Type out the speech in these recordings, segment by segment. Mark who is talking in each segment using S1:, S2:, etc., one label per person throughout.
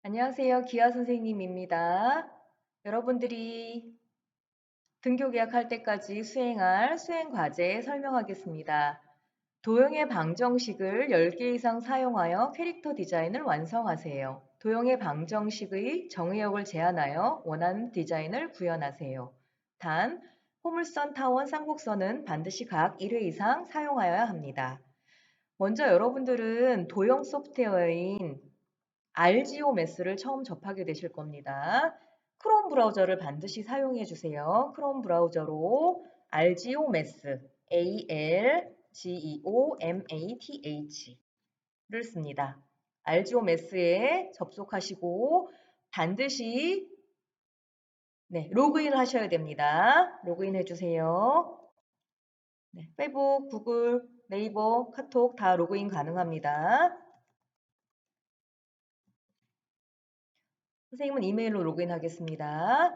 S1: 안녕하세요. 기아 선생님입니다. 여러분들이 등교 계약할 때까지 수행할 수행 과제 설명하겠습니다. 도형의 방정식을 10개 이상 사용하여 캐릭터 디자인을 완성하세요. 도형의 방정식의 정의역을 제한하여 원하는 디자인을 구현하세요. 단, 포물선, 타원, 쌍곡선은 반드시 각 1회 이상 사용하여야 합니다. 먼저 여러분들은 도형 소프트웨어인 RGOMS를 처음 접하게 되실 겁니다. 크롬 브라우저를 반드시 사용해 주세요. 크롬 브라우저로 RGOMath, ALGEOMATH를 씁니다. RGOMath에 접속하시고 반드시 로그인 하셔야 됩니다. 로그인 해주세요. 페이북, 구글, 네이버, 카톡 다 로그인 가능합니다. 선생님은 이메일로 로그인하겠습니다.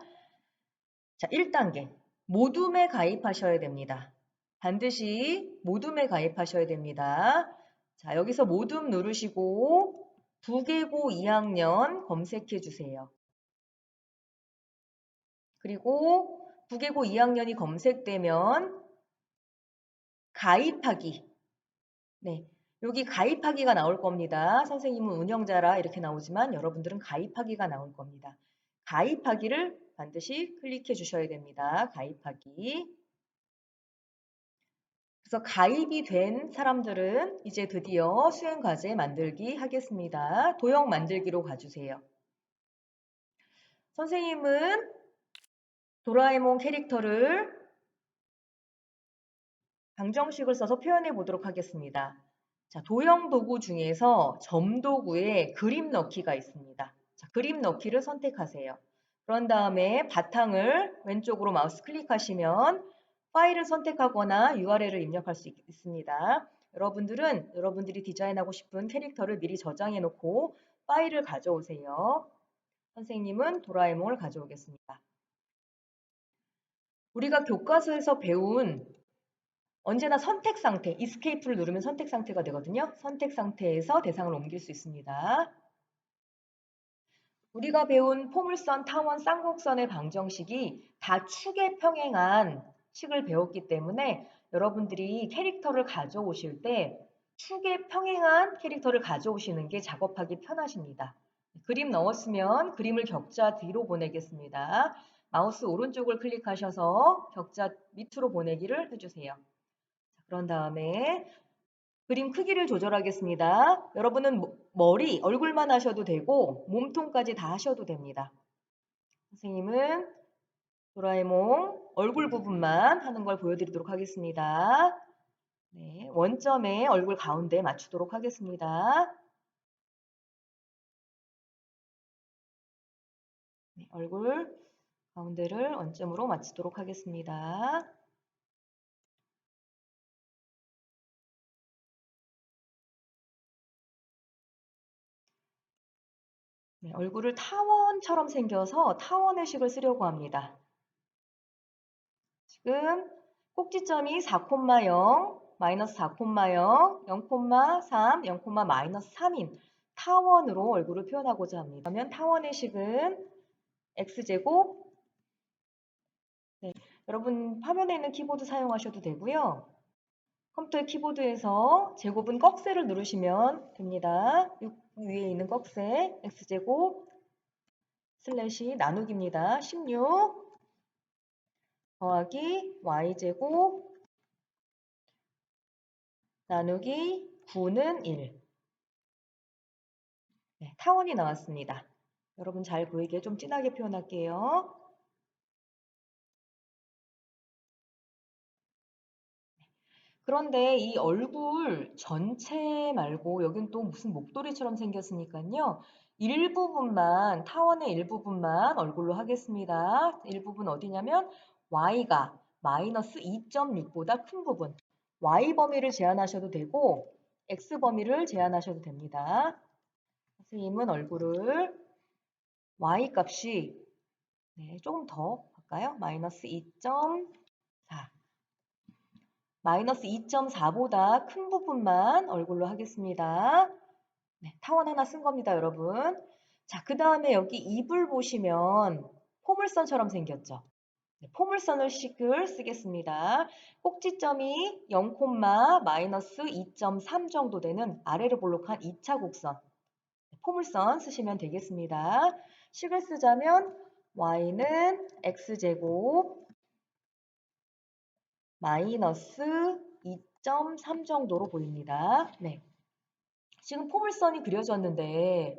S1: 자, 1단계. 모둠에 가입하셔야 됩니다. 반드시 모둠에 가입하셔야 됩니다. 자, 여기서 모둠 누르시고 부계고 2학년 검색해 주세요. 그리고 부계고 2학년이 검색되면 가입하기. 여기 가입하기가 나올 겁니다. 선생님은 운영자라 이렇게 나오지만 여러분들은 가입하기가 나올 겁니다. 가입하기를 반드시 클릭해 주셔야 됩니다. 가입하기. 그래서 가입이 된 사람들은 이제 드디어 수행 과제 만들기 하겠습니다. 도형 만들기로 가주세요. 선생님은 도라에몽 캐릭터를 방정식을 써서 표현해 보도록 하겠습니다. 자, 도형 도구 중에서 점도구에 그림 넣기가 있습니다. 자, 그림 넣기를 선택하세요. 그런 다음에 바탕을 왼쪽으로 마우스 클릭하시면 파일을 선택하거나 URL을 입력할 수 있습니다. 여러분들은 여러분들이 디자인하고 싶은 캐릭터를 미리 저장해 놓고 파일을 가져오세요. 선생님은 도라에몽을 가져오겠습니다. 우리가 교과서에서 배운 언제나 선택 상태, 이스케이프를 누르면 선택 상태가 되거든요. 선택 상태에서 대상을 옮길 수 있습니다. 우리가 배운 포물선, 타원, 쌍곡선의 방정식이 다 축에 평행한 식을 배웠기 때문에 여러분들이 캐릭터를 가져오실 때 축에 평행한 캐릭터를 가져오시는 게 작업하기 편하십니다. 그림 넣었으면 그림을 격자 뒤로 보내겠습니다. 마우스 오른쪽을 클릭하셔서 격자 밑으로 보내기를 해주세요. 그런 다음에 그림 크기를 조절하겠습니다. 여러분은 머리, 얼굴만 하셔도 되고 몸통까지 다 하셔도 됩니다. 선생님은 도라에몽 얼굴 부분만 하는 걸 보여드리도록 하겠습니다. 원점에 얼굴 가운데 맞추도록 하겠습니다. 얼굴 가운데를 원점으로 맞추도록 하겠습니다. 얼굴을 타원처럼 생겨서 타원의 식을 쓰려고 합니다. 지금 꼭지점이 4,0, 마이너스 4,0, 0,3, 0, 마이너스 3인 타원으로 얼굴을 표현하고자 합니다. 그러면 타원의 식은 x제곱, 여러분 화면에 있는 키보드 사용하셔도 되고요. 컴퓨터 키보드에서 제곱은 꺽쇠를 누르시면 됩니다. 위에 있는 꺽쇠 x제곱 슬래시 나누기입니다. 16 더하기 y제곱 나누기 9는 1. 타원이 나왔습니다. 여러분 잘 보이게 좀 진하게 표현할게요. 그런데 이 얼굴 전체 말고 여긴 또 무슨 목도리처럼 생겼으니까요. 일부분만, 타원의 일부분만 얼굴로 하겠습니다. 일부분 어디냐면 y가 마이너스 2.6보다 큰 부분. y 범위를 제한하셔도 되고 x 범위를 제한하셔도 됩니다. 선생님은 얼굴을 y 값이 조금 더 할까요? 마이너스 2.4. 마이너스 2.4보다 큰 부분만 얼굴로 하겠습니다. 타원 하나 쓴 겁니다, 여러분. 자, 그 다음에 여기 입을 보시면 포물선처럼 생겼죠. 네, 포물선을 식을 쓰겠습니다. 꼭지점이 0, 마이너스 2.3 정도 되는 아래로 볼록한 2차 곡선. 포물선 쓰시면 되겠습니다. 식을 쓰자면 y는 x제곱 마이너스 2.3 정도로 보입니다. 네. 지금 포물선이 그려졌는데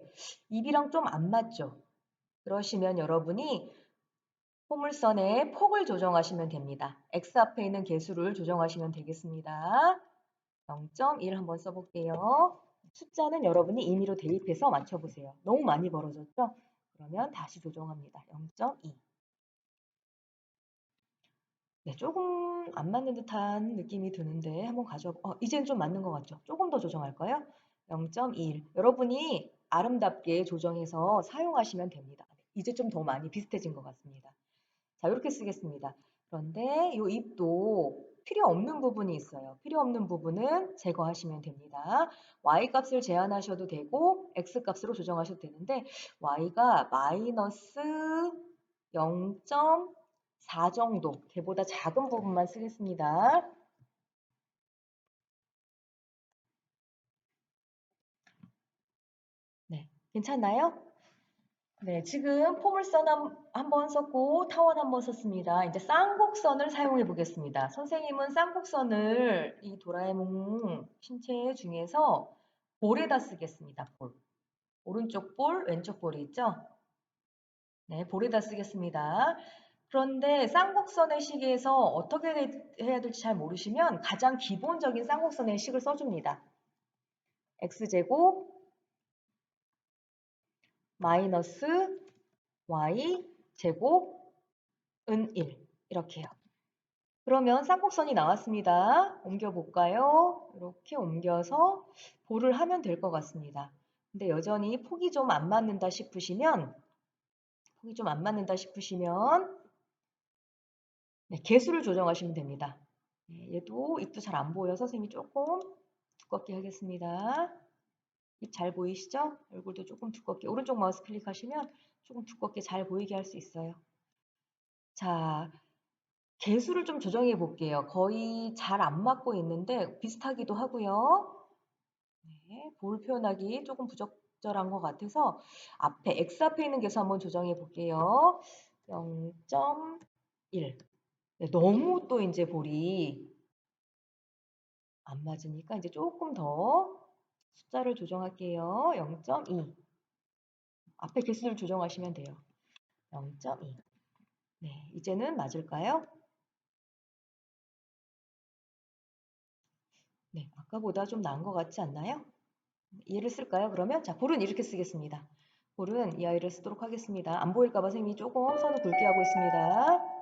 S1: 입이랑 좀 안 맞죠? 그러시면 여러분이 포물선의 폭을 조정하시면 됩니다. x 앞에 있는 개수를 조정하시면 되겠습니다. 0.1 한번 써볼게요. 숫자는 여러분이 임의로 대입해서 맞춰보세요. 너무 많이 벌어졌죠? 그러면 다시 조정합니다. 0.2. 네, 조금 안 맞는 듯한 느낌이 드는데 한번 이제는 좀 맞는 것 같죠? 조금 더 조정할까요? 0.21. 여러분이 아름답게 조정해서 사용하시면 됩니다. 이제 좀 더 많이 비슷해진 것 같습니다. 자, 이렇게 쓰겠습니다. 그런데 이 입도 필요 없는 부분이 있어요. 필요 없는 부분은 제거하시면 됩니다. y 값을 제한하셔도 되고 x 값으로 조정하셔도 되는데 y가 마이너스 0.4 정도, 걔보다 작은 부분만 쓰겠습니다. 네, 괜찮나요? 네, 지금 포물선 한 번 썼고 타원 한 번 썼습니다. 이제 쌍곡선을 사용해 보겠습니다. 선생님은 쌍곡선을 이 도라에몽 신체 중에서 볼에다 쓰겠습니다. 볼. 오른쪽 볼, 왼쪽 볼이 있죠? 네, 볼에다 쓰겠습니다. 그런데 쌍곡선의 식에서 어떻게 해야 될지 잘 모르시면 가장 기본적인 쌍곡선의 식을 써줍니다. x제곱 마이너스 y제곱 은 1. 이렇게요. 그러면 쌍곡선이 나왔습니다. 옮겨볼까요? 이렇게 옮겨서 볼을 하면 될 것 같습니다. 근데 여전히 폭이 좀 안 맞는다 싶으시면 네, 개수를 조정하시면 됩니다. 네, 얘도 입도 잘 안 보여서 선생님이 조금 두껍게 하겠습니다. 입 잘 보이시죠? 얼굴도 조금 두껍게 오른쪽 마우스 클릭하시면 조금 두껍게 잘 보이게 할 수 있어요. 자, 개수를 좀 조정해 볼게요. 거의 잘 안 맞고 있는데 비슷하기도 하고요. 네, 볼 표현하기 조금 부적절한 것 같아서 x 앞에 있는 개수 한번 조정해 볼게요. 0.1. 네, 너무 또 이제 볼이 안 맞으니까 이제 조금 더 숫자를 조정할게요. 0.2. 앞에 개수를 조정하시면 돼요. 0.2. 네, 이제는 맞을까요? 네, 아까보다 좀 나은 것 같지 않나요? 얘를 쓸까요? 그러면 자, 볼은 이렇게 쓰겠습니다. 볼은 이 아이를 쓰도록 하겠습니다. 안 보일까 봐 선생님이 조금 선을 굵게 하고 있습니다.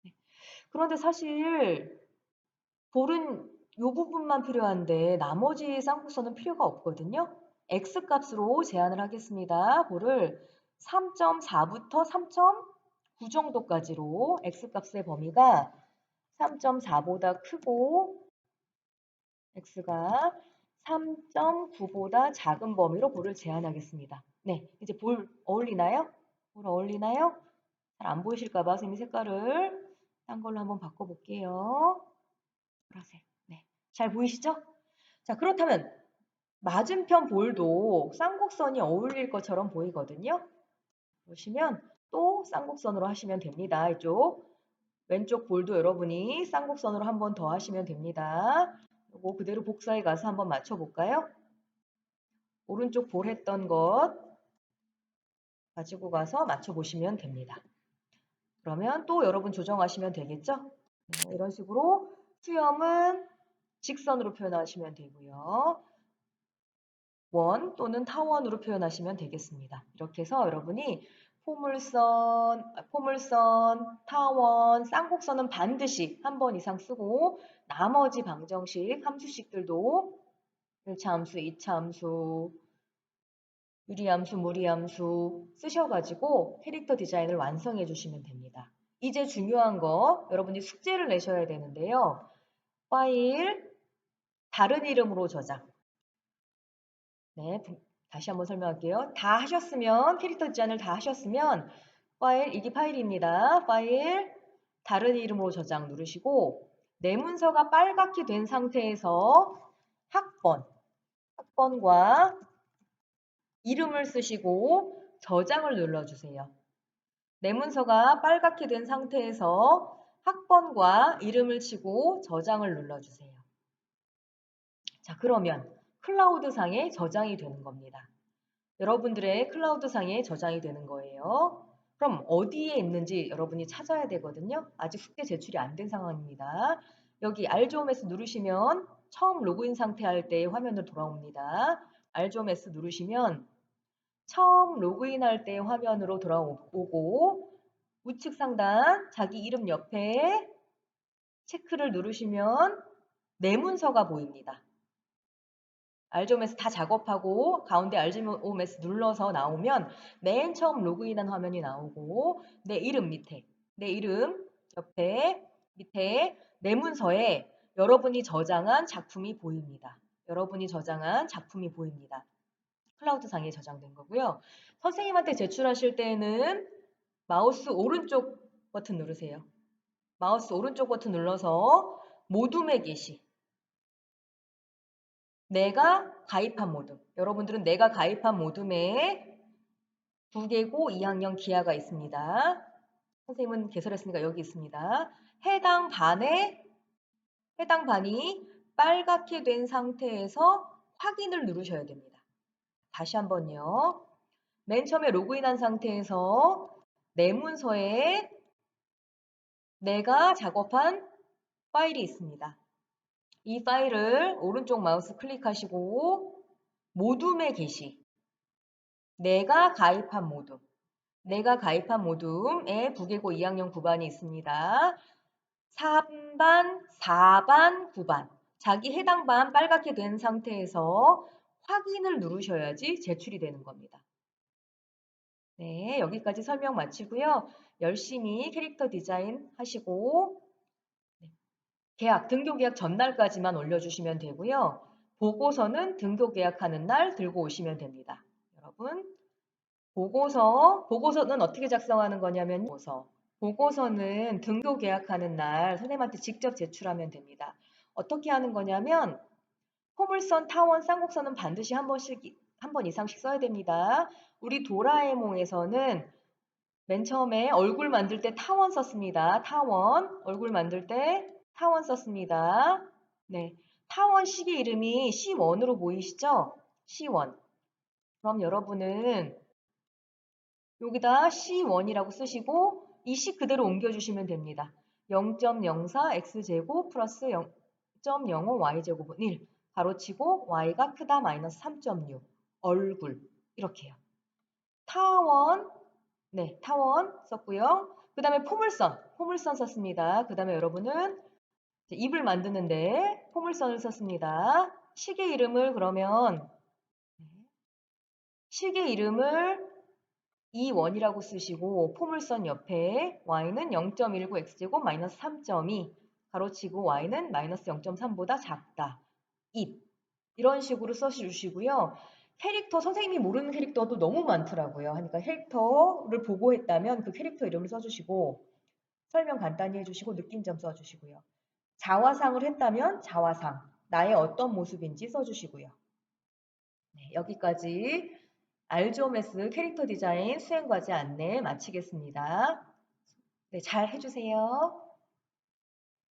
S1: 네. 그런데 사실 볼은 이 부분만 필요한데 나머지 쌍곡선은 필요가 없거든요. x 값으로 제한을 하겠습니다. 볼을 3.4부터 3.9 정도까지로 x 값의 범위가 3.4보다 크고 x가 3.9보다 작은 범위로 볼을 제한하겠습니다. 네, 이제 볼 어울리나요? 볼 어울리나요? 잘 안 보이실까 봐 선생님이 색깔을 딴 걸로 한번 바꿔볼게요. 보라색. 네, 잘 보이시죠? 자, 그렇다면 맞은편 볼도 쌍곡선이 어울릴 것처럼 보이거든요. 보시면 또 쌍곡선으로 하시면 됩니다. 이쪽 왼쪽 볼도 여러분이 쌍곡선으로 한 번 더 하시면 됩니다. 이거 그대로 복사해 가서 한번 맞춰볼까요? 오른쪽 볼 했던 것 가지고 가서 맞춰보시면 됩니다. 그러면 또 여러분 조정하시면 되겠죠? 이런 식으로 수염은 직선으로 표현하시면 되고요. 원 또는 타원으로 표현하시면 되겠습니다. 이렇게 해서 여러분이 포물선, 타원, 쌍곡선은 반드시 한 번 이상 쓰고 나머지 방정식, 함수식들도 1차 함수, 2차 함수, 유리함수, 무리함수 쓰셔가지고 캐릭터 디자인을 완성해 주시면 됩니다. 이제 중요한 거 여러분이 숙제를 내셔야 되는데요. 파일 다른 이름으로 저장. 네, 다시 한번 설명할게요. 다 하셨으면, 캐릭터 디자인을 다 하셨으면 파일, 이게 파일입니다. 파일, 다른 이름으로 저장 누르시고 내 문서가 빨갛게 된 상태에서 학번과 이름을 쓰시고 저장을 눌러주세요. 내 문서가 빨갛게 된 상태에서 학번과 이름을 치고 저장을 눌러주세요. 자, 그러면 클라우드 상에 저장이 되는 겁니다. 여러분들의 클라우드 상에 저장이 되는 거예요. 그럼 어디에 있는지 여러분이 찾아야 되거든요. 아직 숙제 제출이 안 된 상황입니다. 여기 알조메스 누르시면 처음 로그인 상태 할 때 화면으로 돌아옵니다. 알조메스 누르시면 처음 로그인할 때 화면으로 돌아오고 우측 상단 자기 이름 옆에 체크를 누르시면 내 문서가 보입니다. 알조메스 다 작업하고 가운데 알조메스 눌러서 나오면 맨 처음 로그인한 화면이 나오고 내 이름 밑에 내 이름 옆에 밑에 내 문서에 여러분이 저장한 작품이 보입니다. 여러분이 저장한 작품이 보입니다. 클라우드 상에 저장된 거고요. 선생님한테 제출하실 때는 마우스 오른쪽 버튼 누르세요. 마우스 오른쪽 버튼 눌러서 모둠에 게시. 내가 가입한 모둠. 여러분들은 내가 가입한 모둠에 부계고 2학년 기하가 있습니다. 선생님은 개설했으니까 여기 있습니다. 해당 반이 빨갛게 된 상태에서 확인을 누르셔야 됩니다. 다시 한번요. 맨 처음에 로그인한 상태에서 내 문서에 내가 작업한 파일이 있습니다. 이 파일을 오른쪽 마우스 클릭하시고 모둠에 게시. 내가 가입한 모둠에 부계고 2학년 9반이 있습니다. 3반, 4반, 9반. 자기 해당 반 빨갛게 된 상태에서 확인을 누르셔야지 제출이 되는 겁니다. 네, 여기까지 설명 마치고요. 열심히 캐릭터 디자인 하시고 등교 계약 전날까지만 올려주시면 되고요. 보고서는 등교 계약하는 날 들고 오시면 됩니다. 여러분, 보고서는 어떻게 작성하는 거냐면 보고서는 등교 계약하는 날 선생님한테 직접 제출하면 됩니다. 어떻게 하는 거냐면 포물선, 타원, 쌍곡선은 반드시 한 번 이상씩 써야 됩니다. 우리 도라에몽에서는 맨 처음에 얼굴 만들 때 타원 썼습니다. 얼굴 만들 때 타원 썼습니다. 네, 타원 시계 이름이 C1으로 보이시죠? C1. 그럼 여러분은 여기다 C1이라고 쓰시고 이 식 그대로 옮겨주시면 됩니다. 0.04 x제곱 플러스 0.05 y제곱은 1 가로치고 y가 크다 마이너스 3.6 얼굴 이렇게요. 타원 썼고요. 그 다음에 포물선 썼습니다. 그 다음에 여러분은 입을 만드는데 포물선을 썼습니다. 시계 이름을 E1이라고 쓰시고 포물선 옆에 y는 0.19 x제곱 마이너스 3.2 가로치고 y는 마이너스 0.3보다 작다. 입 이런 식으로 써주시고요. 캐릭터 선생님이 모르는 캐릭터도 너무 많더라고요. 그러니까 캐릭터를 보고 했다면 그 캐릭터 이름을 써주시고 설명 간단히 해주시고 느낀점 써주시고요. 자화상을 했다면 자화상 나의 어떤 모습인지 써주시고요. 네, 여기까지 알조메스 캐릭터 디자인 수행과제 안내 마치겠습니다. 네, 잘 해주세요.